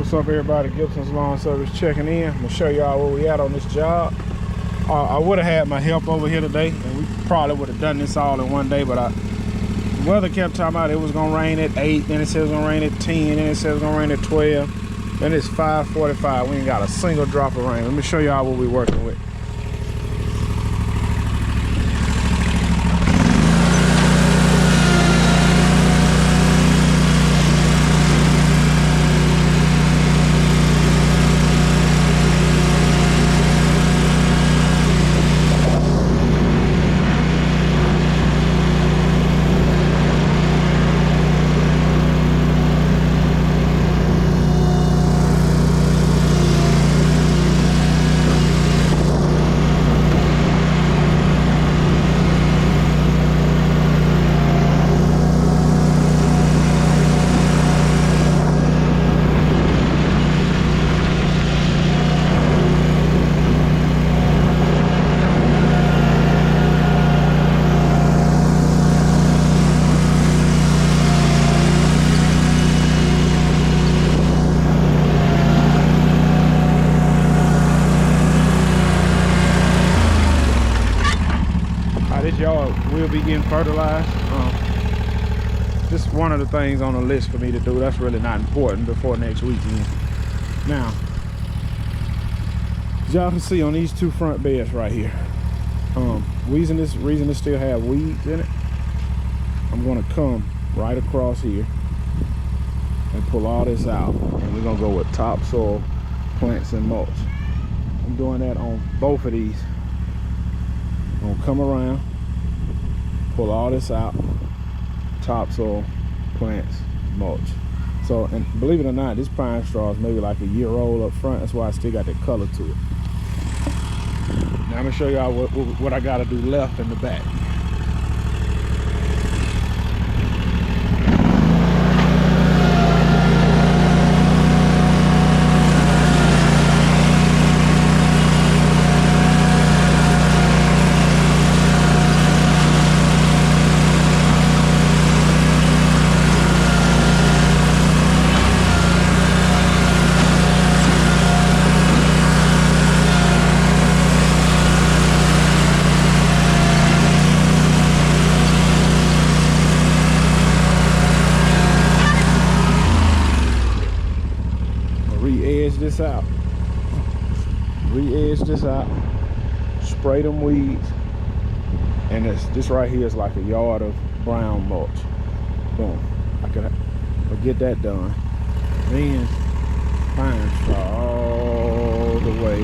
What's up, everybody? Gibson's Lawn Service checking in. I'm gonna show y'all where we at on this job. I would have had my help over here today, and we probably would have done this all in one day, but the weather kept talking about it was gonna rain at 8, then it said it was gonna rain at 10, then it said it was gonna rain at 12, then it's 5:45. We ain't got a single drop of rain. Let me show y'all what we're working with. This yard will be getting fertilized. This is one of the things on the list for me to do. That's really not important before next weekend. Now, as y'all can see on these two front beds right here, reason this still have weeds in it, I'm gonna come right across here and pull all this out, and we're gonna go with topsoil, plants, and mulch. I'm doing that on both of these. I'm gonna come around, pull all this out, topsoil, plants, mulch. So, and believe it or not, this pine straw is maybe like a year old up front. That's why I still got that color to it. Now I'm gonna show y'all what I gotta do left in the back. Re-edge this out, spray them weeds, and this right here is like a yard of brown mulch. Boom. I'll get that done. Then pine straw all the way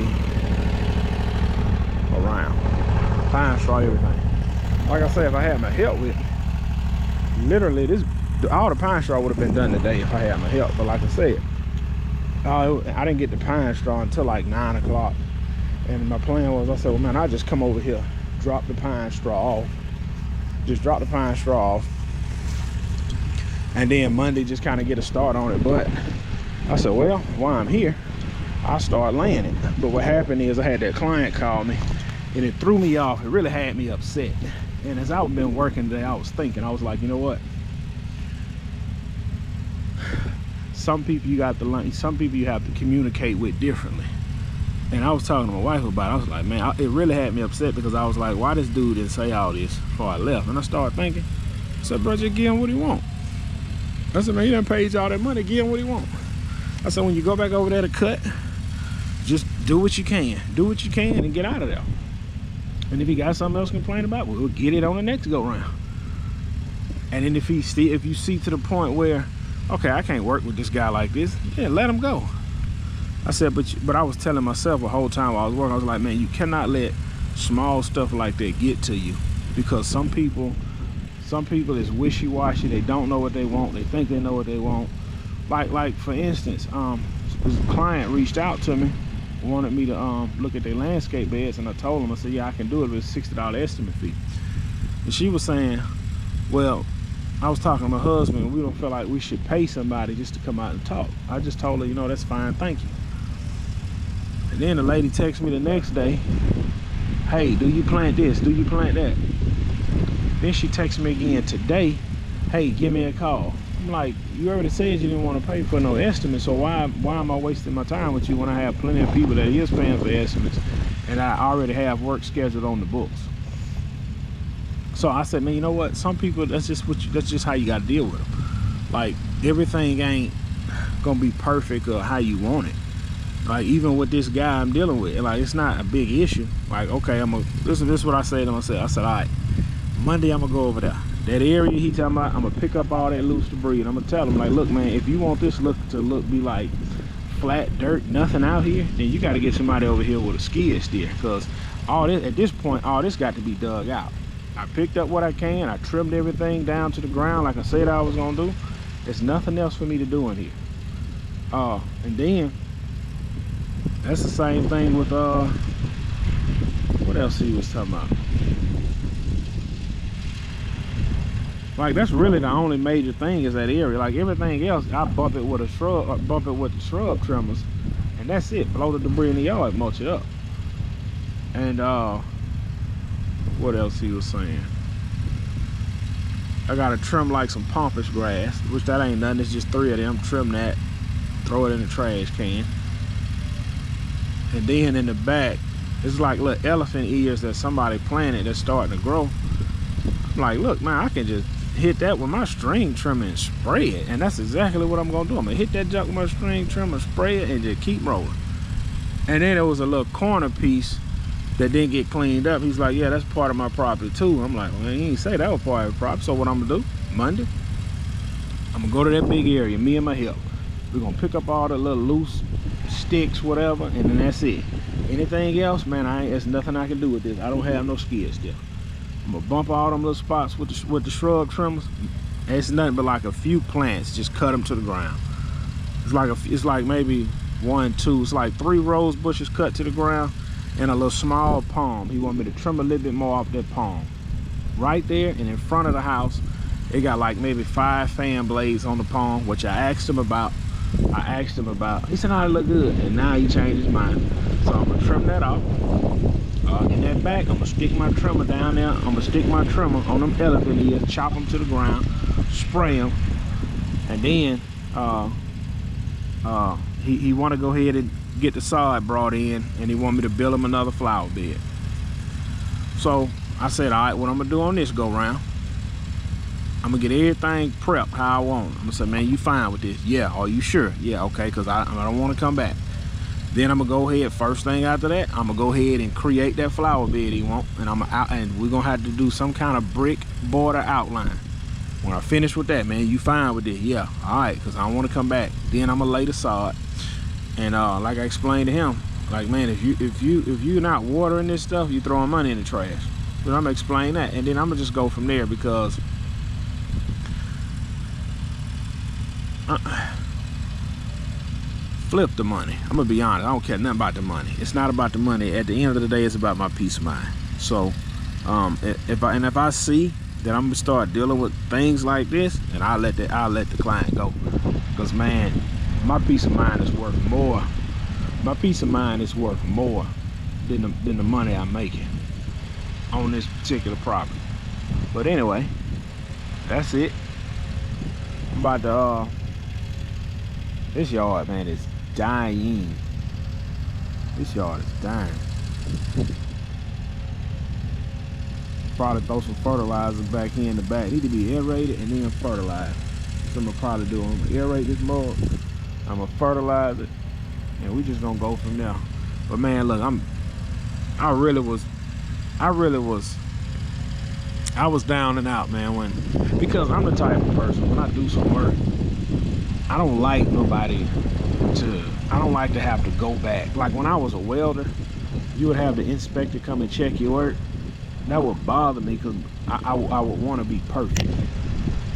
around. Pine straw everything. Like I said, if I had my help with it, literally all the pine straw would have been done today if I had my help. But like I said, I didn't get the pine straw until like 9 o'clock, and my plan was, I said, well man, I'll just come over here, drop the pine straw off, and then Monday just kind of get a start on it. But I said, well, while I'm here, I'll start laying it. But what happened is I had that client call me, and it threw me off. It really had me upset. And as I've been working today, I was thinking, I was like, you know what, some people you got to learn, some people you have to communicate with differently. And I was talking to my wife about it. I was like, man, it really had me upset, because I was like, why this dude didn't say all this before I left? And I started thinking, I said, bro, just give him what he want. I said, man, he done paid you all that money, give him what he want. I said, when you go back over there to cut, just do what you can. Do what you can and get out of there. And if he got something else to complain about, we'll get it on the next go round. And then if you see to the point where, okay, I can't work with this guy like this, yeah, let him go. I said, but I was telling myself the whole time while I was working, I was like, man, you cannot let small stuff like that get to you, because some people is wishy-washy. They don't know what they want. They think they know what they want. Like for instance, this client reached out to me, wanted me to look at their landscape beds, and I told them, I said, yeah, I can do it with a $60 estimate fee. And she was saying, well, I was talking to my husband, and we don't feel like we should pay somebody just to come out and talk. I just told her, you know, that's fine, thank you. And then the lady texted me the next day, hey, do you plant this? Do you plant that? Then she texted me again today, hey, give me a call. I'm like, you already said you didn't want to pay for no estimate, so why am I wasting my time with you when I have plenty of people that is paying for estimates, and I already have work scheduled on the books? So I said, man, you know what? Some people, that's just how you got to deal with them. Like, everything ain't gonna be perfect or how you want it. Like, even with this guy I'm dealing with, like, it's not a big issue. Like, okay, this is what I said to myself. I said, all right, Monday I'm gonna go over there. That area he talking about, I'm gonna pick up all that loose debris, and I'm gonna tell him, like, look, man, if you want this to be like flat dirt, nothing out here, then you got to get somebody over here with a skid steer, because all this, at this point, all this got to be dug out. I picked up what I can. I trimmed everything down to the ground like I said I was gonna do. There's nothing else for me to do in here. And then that's the same thing with what else he was talking about? Like, that's really the only major thing is that area. Like, everything else, I bump it with a shrub, or bump it with the shrub trimmers, and that's it. Blow the debris in the yard, mulch it up. And what else he was saying? I gotta trim like some pampas grass, which that ain't nothing. It's just 3 of them. Trim that, throw it in the trash can. And then in the back, it's like little elephant ears that somebody planted that's starting to grow. I'm like, look, man, I can just hit that with my string trimmer and spray it. And that's exactly what I'm gonna do. I'm gonna hit that junk with my string trimmer, spray it, and just keep rolling. And then there was a little corner piece that didn't get cleaned up. He's like, yeah, that's part of my property too. I'm like, well, he didn't say that was part of the property. So what I'm gonna do, Monday, I'm gonna go to that big area, me and my help. We're gonna pick up all the little loose sticks, whatever, and then that's it. Anything else, man, there's nothing I can do with this. I don't have no skid steer. I'm gonna bump all them little spots with the shrub trimmers. It's nothing but like a few plants, just cut them to the ground. It's like maybe 1, 2, it's like 3 rose bushes cut to the ground, and a little small palm. He want me to trim a little bit more off that palm. Right there and in front of the house, it got like maybe 5 fan blades on the palm, which I asked him about. He said, no, it look good. And now he changed his mind. So I'm gonna trim that off. In that back, I'm gonna stick my trimmer down there. I'm gonna stick my trimmer on them elephant ears, chop them to the ground, spray them. And then he want to go ahead and get the sod brought in, and he want me to build him another flower bed. So I said, all right, what I'm gonna do on this go round, I'm gonna get everything prepped how I want. I'm gonna say, man, you fine with this? Yeah. Are you sure? Yeah. Okay, because I don't want to come back. Then I'm gonna go ahead, first thing after that, I'm gonna go ahead and create that flower bed he want, and we're gonna have to do some kind of brick border outline. When I finish with that, man, you fine with this? Yeah. All right, because I don't want to come back. Then I'm gonna lay the sod. And like I explained to him, like, man, if you're not watering this stuff, you throwing money in the trash. But I'm gonna explain that, and then I'm gonna just go from there, because flip the money. I'm gonna be honest, I don't care nothing about the money. It's not about the money. At the end of the day, it's about my peace of mind. So if I see that I'm gonna start dealing with things like this, then I'll let the client go. Because, man, my peace of mind is worth more. My peace of mind is worth more than the money I'm making on this particular property. But anyway, that's it. I'm about to this yard, man, is dying. This yard is dying. Probably throw some fertilizer back in the back. Need to be aerated and then fertilized. So I'm gonna probably do. I'm gonna aerate this mug. I'm gonna fertilize it, and we just gonna go from there. But, man, look, I was down and out, man, because I'm the type of person, when I do some work, I don't like to have to go back. Like, when I was a welder, you would have the inspector come and check your work. That would bother me, because I would want to be perfect.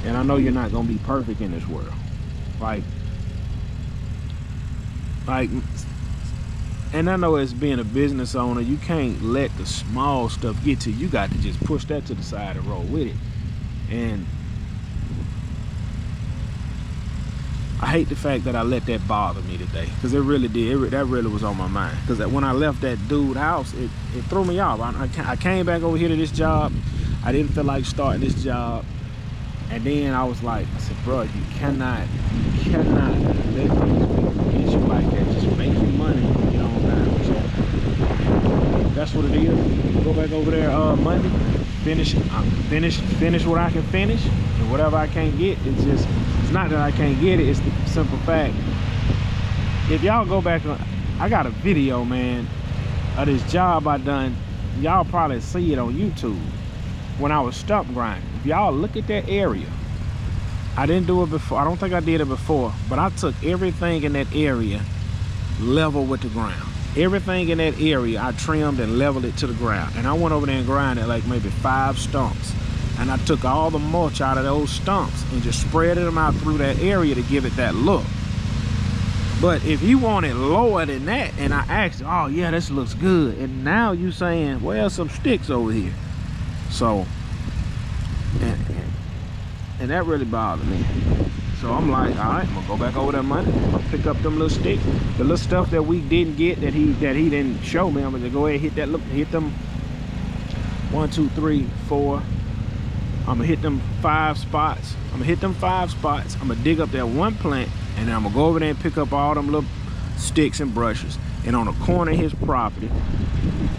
And I know you're not going to be perfect in this world. Like, and I know as being a business owner, you can't let the small stuff get to you. You got to just push that to the side and roll with it. And I hate the fact that I let that bother me today, because it really did. That really was on my mind. Because when I left that dude's house, it threw me off. I came back over here to this job. I didn't feel like starting this job. And then I was like, I said, bro, you cannot let these people get you like that. Just make your money and get on down. So that's what it is. Go back over there Monday, finish what I can finish, and whatever I can't get, it's not that I can't get it, it's the simple fact. If y'all go back on, I got a video, man, of this job I done. Y'all probably see it on YouTube when I was stump grinding. If y'all look at that area, I didn't do it before. I don't think I did it before, but I took everything in that area level with the ground. Everything in that area I trimmed and leveled it to the ground, and I went over there and grinded like maybe 5 stumps, and I took all the mulch out of those stumps and just spread them out through that area to give it that look. But if you want it lower than that, and I asked, oh yeah, this looks good, and now you saying, well, some sticks over here. So, and that really bothered me. So I'm like, all right, I'm gonna go back over there Monday. I'm gonna pick up them little sticks, the little stuff that we didn't get, that he didn't show me. I'm gonna go ahead and hit them 1, 2, 3, 4. I'm gonna hit them 5 spots. I'm gonna dig up that one plant, and then I'm gonna go over there and pick up all them little sticks and brushes. And on the corner of his property,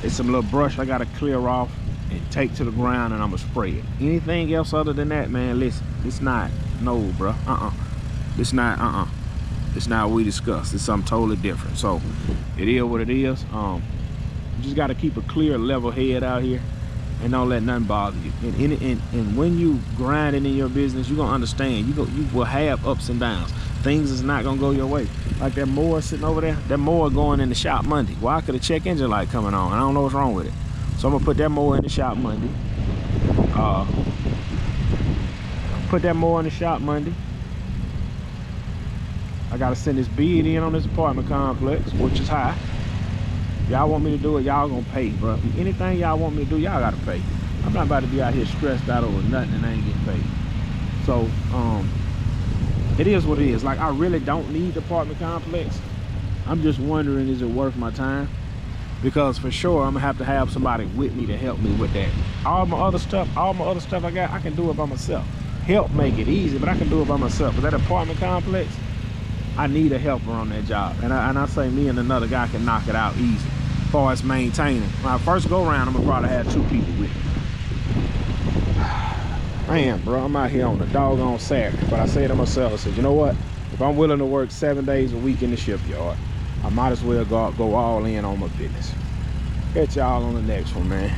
there's some little brush I gotta clear off and take to the ground, and I'm gonna spray it. Anything else other than that, man, listen, it's not, no, bro, it's not what we discussed. It's something totally different. So it is what it is. You just gotta keep a clear, level head out here, and don't let nothing bother you. And when you grinding in your business, you're gonna understand, you will have ups and downs. Things is not gonna go your way. Like that mower sitting over there, that mower going in the shop Monday. Why could a check engine light coming on? I don't know what's wrong with it. So I'm gonna put that mower in the shop Monday. Put that mower in the shop Monday. I gotta send this bid in on this apartment complex, which is high. Y'all want me to do it, y'all gonna pay, bro. Anything y'all want me to do, y'all gotta pay. I'm not about to be out here stressed out over nothing and I ain't getting paid. So, it is what it is. Like, I really don't need the apartment complex. I'm just wondering, is it worth my time? Because for sure, I'm gonna have somebody with me to help me with that. All my other stuff I got, I can do it by myself. Help make it easy, but I can do it by myself. But that apartment complex, I need a helper on that job. And I say me and another guy can knock it out easy. As far as maintaining. When I first go around, I'm gonna probably have 2 people with me. Man, bro, I'm out here on the doggone Saturday. But I said to myself, I said, you know what? If I'm willing to work 7 days a week in the shipyard, I might as well go all in on my business. Catch y'all on the next one, man.